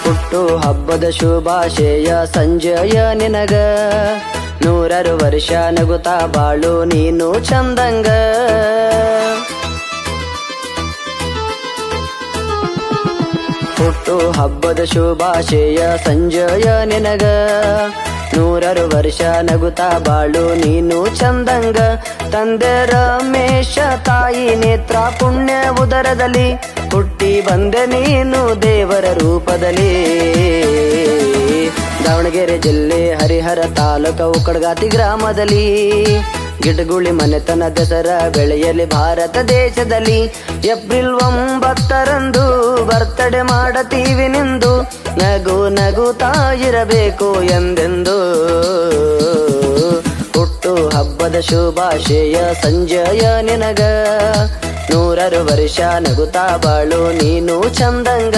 ಹುಟ್ಟು ಹಬ್ಬದ ಶುಭಾಶಯ ಸಂಜಯ ನಿನಗ, 100 ವರ್ಷ ನಗುತ್ತಾ ಬಾಳು ನೀನು ಚಂದಂಗ. ಹುಟ್ಟು ಹಬ್ಬದ ಶುಭಾಶಯ ಸಂಜಯ ನಿನಗ, 100 ವರ್ಷ ನಗುತ್ತಾ ಬಾಳು ನೀನು ಚಂದಂಗ. ತಂದೆ ರಮೇಶ ತಾಯಿ ನೇತ್ರ ಪುಣ್ಯ ಉದರದಲ್ಲಿ, ಹುಟ್ಟಿ ಬಂದೆ ನೀನು ದೇವರ ರೂಪದಲ್ಲಿ. ದಾವಣಗೆರೆ ಜಿಲ್ಲೆ ಹರಿಹರ ತಾಲೂಕು ಉಕ್ಕಡಗಾತಿ ಗ್ರಾಮದಲ್ಲಿ, ಗಿಡಗುಳಿ ಮನೆತನ ದಸರ ಬೆಳೆಯಲಿ ಭಾರತ ದೇಶದಲ್ಲಿ. ಏಪ್ರಿಲ್ 9ರಂದು ಬರ್ತಡೆ ಮಾಡತೀವಿ ನಿಂದು, ನಗು ನಗುತ್ತಾ ಇರಬೇಕು ಎಂದೆಂದು. ಹುಟ್ಟು ಹಬ್ಬದ ಶುಭಾಶಯ ಸಂಜಯ ನಿನಗ, 100 ವರ್ಷ ನಗುತ್ತಾ ಬಾಳು ನೀನು ಚಂದಂಗ.